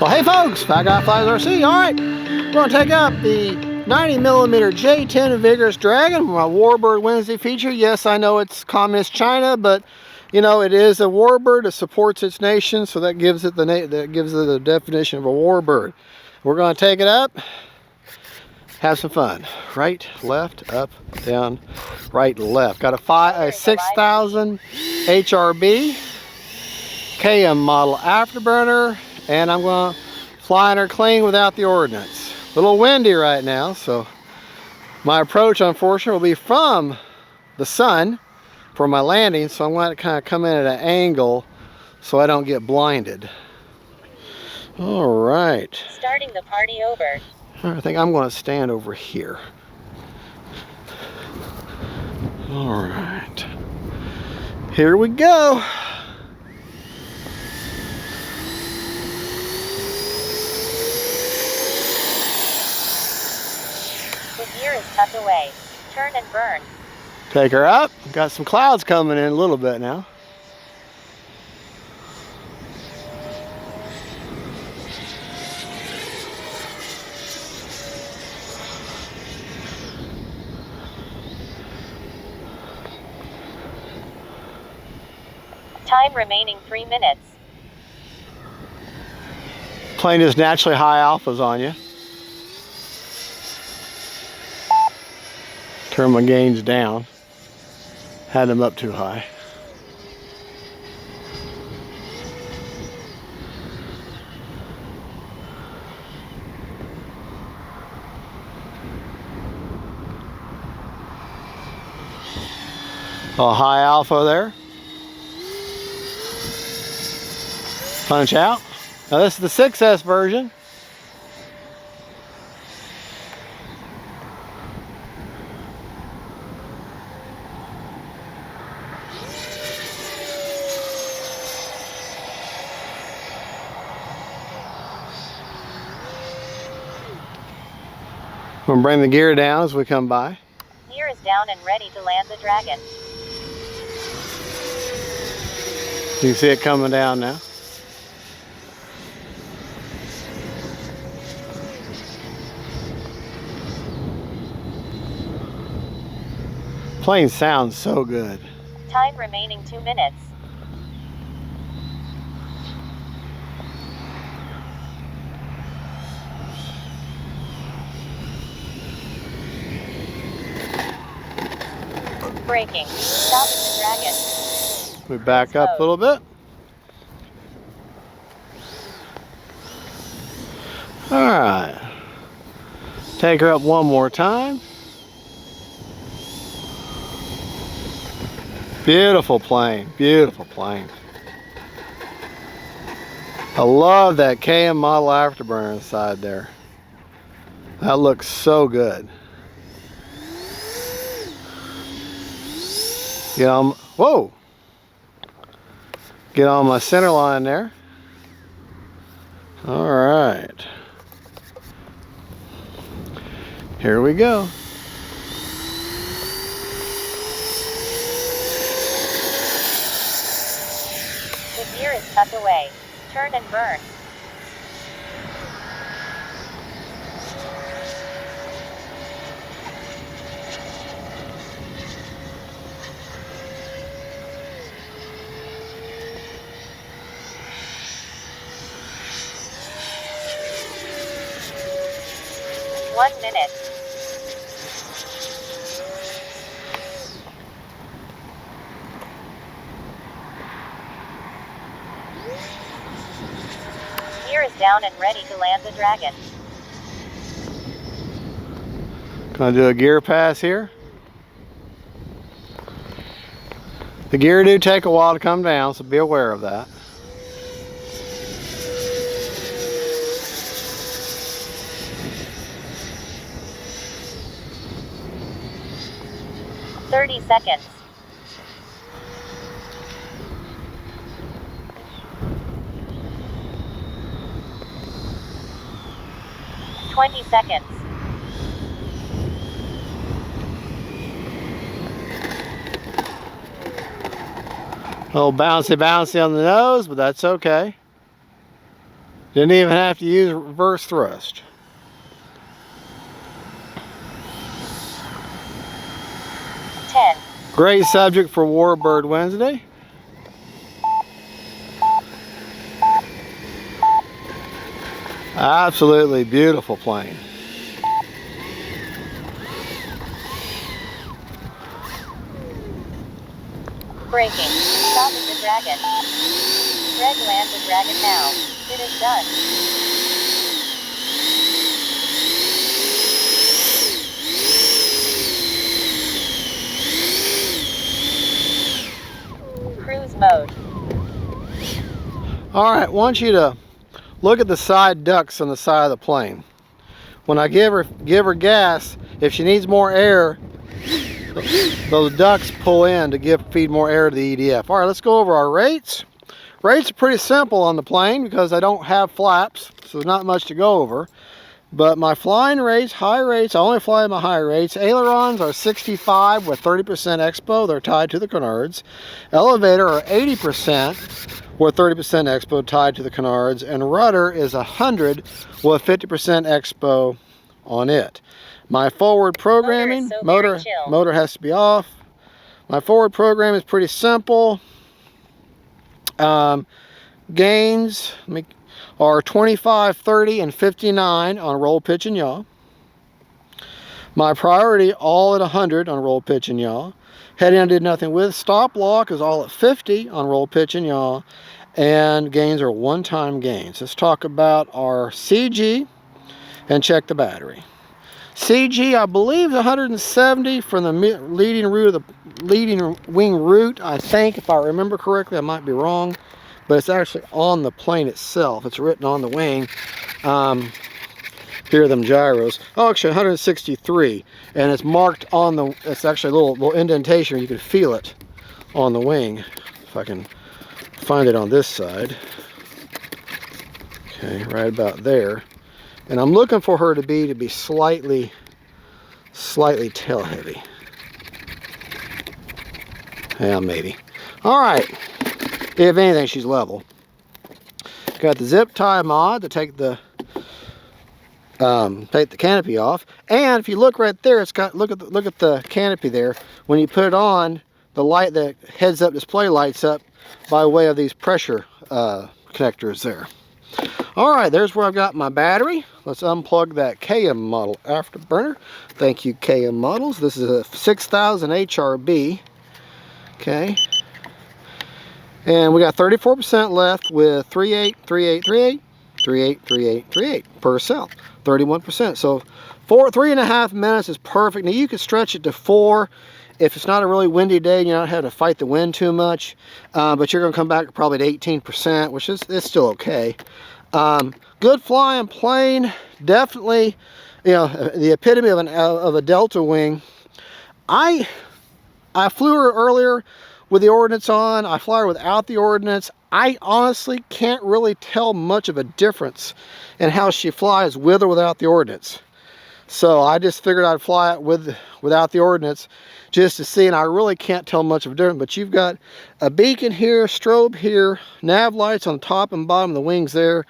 Well, hey folks, Fat Guy Flies RC. All right, we're going to take up the 90mm J-10 Vigorous Dragon, my Warbird Wednesday feature. Yes, I know it's communist China, but you know it is a warbird. It supports its nation, so that gives it the definition of a warbird. We're going to take it up, have some fun. Right, left, up, down, right, left. Got a 6000 HRB KM model afterburner, and I'm going to fly her clean without the ordnance. A little windy right now, so my approach, unfortunately, will be from the sun for my landing, so I'm going to kind of come in at an angle so I don't get blinded. All right. Starting the party over. I think I'm going to stand over here. All right. Here we go. The gear is tucked away. Turn and burn. Take her up. Got some clouds coming in a little bit now. Time remaining 3 minutes. Plane is naturally high alphas on you. Turn my gains down. Had them up too high. A high alpha there. Punch out. Now this is the 6S version. I'm going to bring the gear down as we come by. Gear is down and ready to land the Dragon. You can see it coming down now. Plane sounds so good. Time remaining 2 minutes. Braking. Stopping the Dragon. We back up a little bit. All right. Take her up one more time. Beautiful plane, beautiful plane. I love that KM model afterburner inside there. That looks so good. Get on, whoa! Get on my center line there. All right. Here we go. The gear is tucked away. Turn and burn. One minute. Gear is down and ready to land the Dragon. Gonna do a gear pass here. The gear do take a while to come down, so be aware of that. "30 seconds. "20 seconds. A little bouncy on the nose, but that's okay. Didn't even have to use reverse thrust. Great subject for Warbird Wednesday. Absolutely beautiful plane. Braking. Stopping the Dragon. Greg, land the Dragon now. It is done. Cruise mode. Alright, I want you to look at the side ducts on the side of the plane. When I give her gas, if she needs more air, those ducts pull in to feed more air to the EDF. All right, let's go over our rates. Rates are pretty simple on the plane because I don't have flaps, so there's not much to go over. But my flying rates, high rates, I only fly my high rates. Ailerons are 65 with 30% expo. They're tied to the canards. Elevator are 80% with 30% expo tied to the canards. And rudder is 100 with 50% expo on it. My forward programming, motor has to be off. My forward program is pretty simple. Gains are 25, 30, and 59 on roll, pitch, and yaw. My priority all at 100 on roll, pitch, and yaw. Heading I did nothing with. Stop lock is all at 50 on roll, pitch, and yaw. And gains are one-time gains. Let's talk about our CG and check the battery. CG, I believe, is 170 from the leading wing root. I think, if I remember correctly, I might be wrong, but it's actually on the plane itself. It's written on the wing. Here are them gyros. Oh, actually 163, and it's marked on the. It's actually a little indentation. You can feel it on the wing. If I can find it on this side. Okay, right about there. And I'm looking for her to be slightly tail heavy. Yeah, maybe. All right. If anything, she's level. Got the zip tie mod to take the canopy off. And if you look right there, it's got look at the canopy there. When you put it on, the heads-up display lights up by way of these pressure connectors there. All right, there's where I've got my battery. Let's unplug that KM model afterburner. Thank you, KM models. This is a 6000 HRB. Okay. And we got 34% left with 38, 38, 38, 38, 38, 38 per cell. 31%. So 3.5 minutes is perfect. Now you can stretch it to 4 if it's not a really windy day and you're not having to fight the wind too much. But you're going to come back probably to 18%, which is still okay. Good flying plane, definitely, you know, the epitome of a delta wing. I flew her earlier with the ordnance on. I fly her without the ordnance. I honestly can't really tell much of a difference in how she flies with or without the ordnance. So I just figured I'd fly it without the ordnance just to see, and I really can't tell much of a difference. But you've got a beacon here, strobe here, nav lights on the top and bottom of the wings there.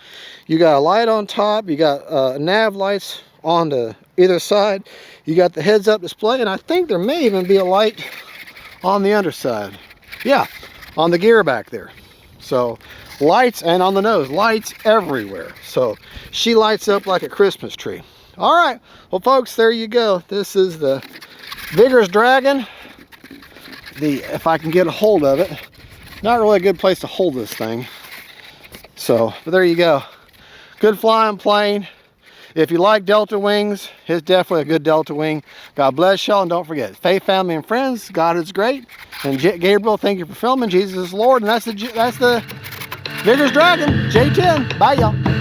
You got a light on top, you got nav lights on the either side. You got the heads-up display, and I think there may even be a light on the underside. Yeah, on the gear back there. So lights, and on the nose, lights everywhere. So she lights up like a Christmas tree. All right, well folks, there you go. This is the Vigorous Dragon. If I can get a hold of it, not really a good place to hold this thing. So, but there you go. Good flying plane. If you like Delta wings, it's definitely a good Delta wing. God bless y'all, and don't forget, faith, family, and friends. God is great. And Gabriel, thank you for filming. Jesus is Lord, and that's the Vigorous Dragon, J-10. Bye, y'all.